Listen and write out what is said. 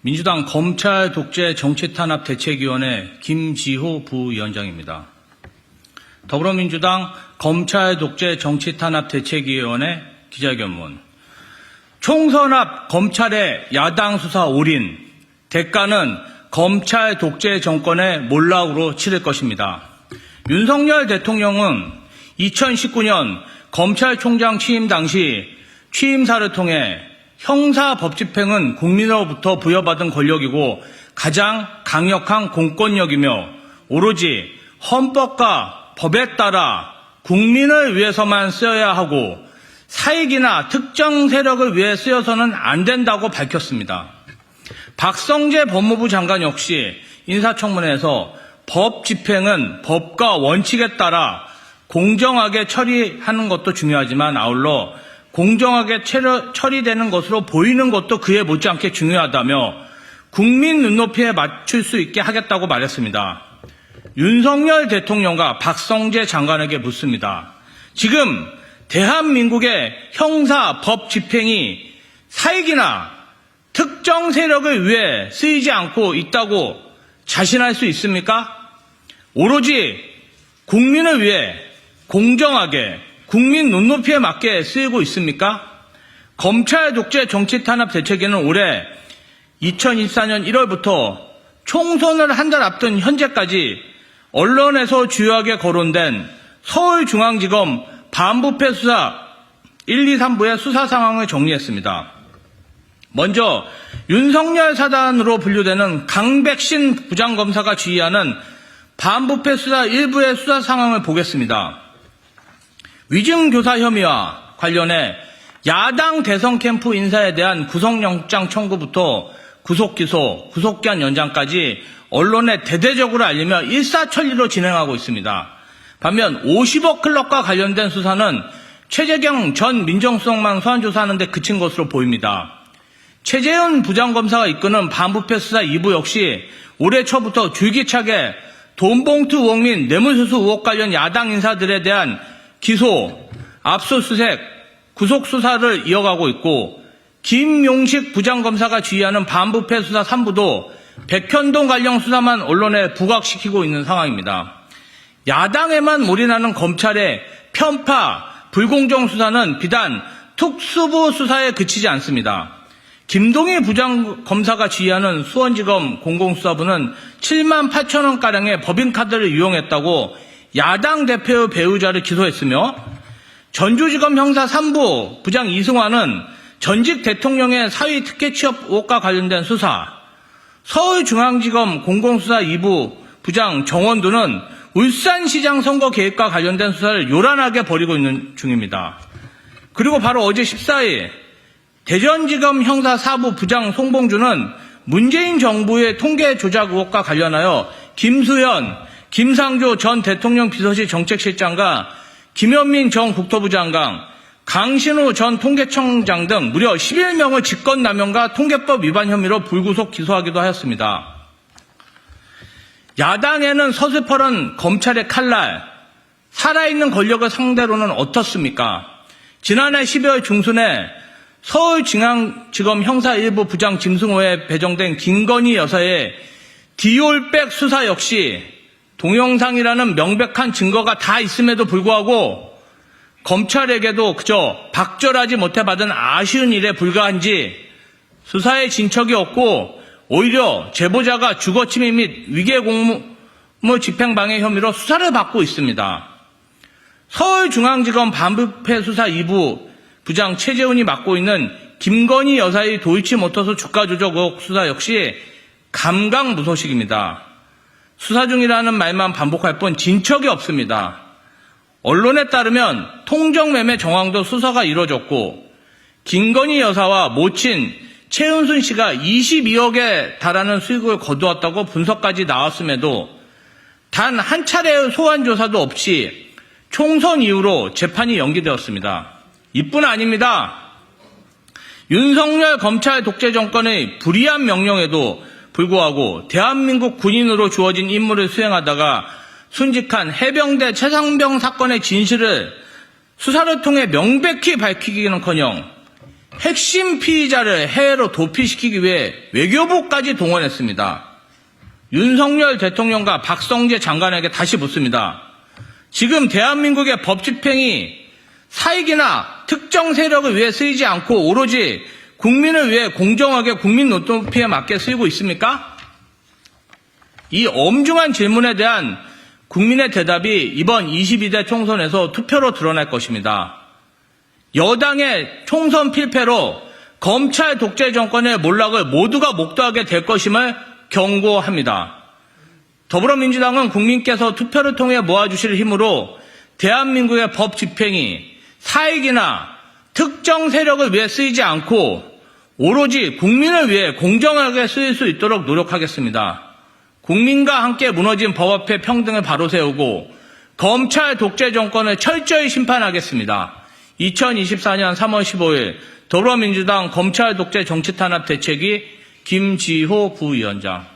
민주당 검찰 독재 정치탄압 대책위원회 김지호 부위원장입니다. 더불어민주당 검찰 독재 정치탄압 대책위원회 기자견문. 총선 앞 검찰의 야당 수사 올인, 대가는 검찰 독재 정권의 몰락으로 치를 것입니다. 윤석열 대통령은 2019년 검찰총장 취임 당시 취임사를 통해 형사 법 집행은 국민으로부터 부여받은 권력이고 가장 강력한 공권력이며 오로지 헌법과 법에 따라 국민을 위해서만 쓰여야 하고 사익이나 특정 세력을 위해 쓰여서는 안 된다고 밝혔습니다. 박성재 법무부 장관 역시 인사청문회에서 법 집행은 법과 원칙에 따라 공정하게 처리하는 것도 중요하지만 아울러 공정하게 처리되는 것으로 보이는 것도 그에 못지않게 중요하다며 국민 눈높이에 맞출 수 있게 하겠다고 말했습니다. 윤석열 대통령과 박성재 장관에게 묻습니다. 지금 대한민국의 형사 법 집행이 사익이나 특정 세력을 위해 쓰이지 않고 있다고 자신할 수 있습니까? 오로지 국민을 위해 공정하게 국민 눈높이에 맞게 쓰이고 있습니까? 검찰 독재 정치 탄압 대책위는 올해 2024년 1월부터 총선을 한 달 앞둔 현재까지 언론에서 주요하게 거론된 서울중앙지검 반부패 수사 1, 2, 3부의 수사 상황을 정리했습니다. 먼저 윤석열 사단으로 분류되는 강백신 부장검사가 지휘하는 반부패 수사 1부의 수사 상황을 보겠습니다. 위증교사 혐의와 관련해 야당 대선 캠프 인사에 대한 구속영장 청구부터 구속기소, 구속기한 연장까지 언론에 대대적으로 알리며 일사천리로 진행하고 있습니다. 반면 50억 클럽과 관련된 수사는 최재경 전 민정수석만 소환조사하는 데 그친 것으로 보입니다. 최재훈 부장검사가 이끄는 반부패 수사 2부 역시 올해 초부터 줄기차게 돈봉투 의혹 및 뇌물수수 의혹 관련 야당 인사들에 대한 기소, 압수수색, 구속수사를 이어가고 있고 김용식 부장검사가 지휘하는 반부패 수사 3부도 백현동 관련 수사만 언론에 부각시키고 있는 상황입니다. 야당에만 올인하는 검찰의 편파, 불공정 수사는 비단 특수부 수사에 그치지 않습니다. 김동희 부장검사가 지휘하는 수원지검 공공수사부는 7만 8천 원가량의 법인카드를 이용했다고 야당 대표의 배우자를 기소했으며 전주지검 형사 3부 부장 이승환은 전직 대통령의 사위 특혜 취업 의혹과 관련된 수사, 서울중앙지검 공공수사 2부 부장 정원두는 울산시장 선거 계획과 관련된 수사를 요란하게 벌이고 있는 중입니다. 그리고 바로 어제 14일 대전지검 형사 4부 부장 송봉주는 문재인 정부의 통계 조작 의혹과 관련하여 김수현, 김상조 전 대통령 비서실 정책실장과 김현민 전 국토부 장관, 강신우 전 통계청장 등 무려 11명을 직권남용과 통계법 위반 혐의로 불구속 기소하기도 하였습니다. 야당에는 서슬퍼런 검찰의 칼날, 살아있는 권력을 상대로는 어떻습니까? 지난해 12월 중순에 서울중앙지검 형사 1부 부장 짐승호에 배정된 김건희 여사의 디올백 수사 역시 동영상이라는 명백한 증거가 다 있음에도 불구하고 검찰에게도 그저 박절하지 못해 받은 아쉬운 일에 불과한지 수사에 진척이 없고 오히려 제보자가 주거침해 및 위계공무 집행방해 혐의로 수사를 받고 있습니다. 서울중앙지검 반부패 수사 2부 부장 최재훈이 맡고 있는 김건희 여사의 도이치모터스 주가조작 의혹 수사 역시 감감무소식입니다. 수사 중이라는 말만 반복할 뿐 진척이 없습니다. 언론에 따르면 통정매매 정황도 수사가 이루어졌고 김건희 여사와 모친 최은순 씨가 22억에 달하는 수익을 거두었다고 분석까지 나왔음에도 단 한 차례의 소환 조사도 없이 총선 이후로 재판이 연기되었습니다. 이뿐 아닙니다. 윤석열 검찰 독재 정권의 불이한 명령에도 불구하고 대한민국 군인으로 주어진 임무를 수행하다가 순직한 해병대 최상병 사건의 진실을 수사를 통해 명백히 밝히기는커녕 핵심 피의자를 해외로 도피시키기 위해 외교부까지 동원했습니다. 윤석열 대통령과 박성재 장관에게 다시 묻습니다. 지금 대한민국의 법 집행이 사익이나 특정 세력을 위해 쓰이지 않고 오로지 국민을 위해 공정하게 국민 눈높이에 맞게 쓰이고 있습니까? 이 엄중한 질문에 대한 국민의 대답이 이번 22대 총선에서 투표로 드러날 것입니다. 여당의 총선 필패로 검찰 독재 정권의 몰락을 모두가 목도하게 될 것임을 경고합니다. 더불어민주당은 국민께서 투표를 통해 모아주실 힘으로 대한민국의 법 집행이 사익이나 특정 세력을 위해 쓰이지 않고 오로지 국민을 위해 공정하게 쓰일 수 있도록 노력하겠습니다. 국민과 함께 무너진 법 앞에 평등을 바로 세우고 검찰 독재 정권을 철저히 심판하겠습니다. 2024년 3월 15일 더불어민주당 검찰 독재 정치 탄압 대책위 김지호 부위원장.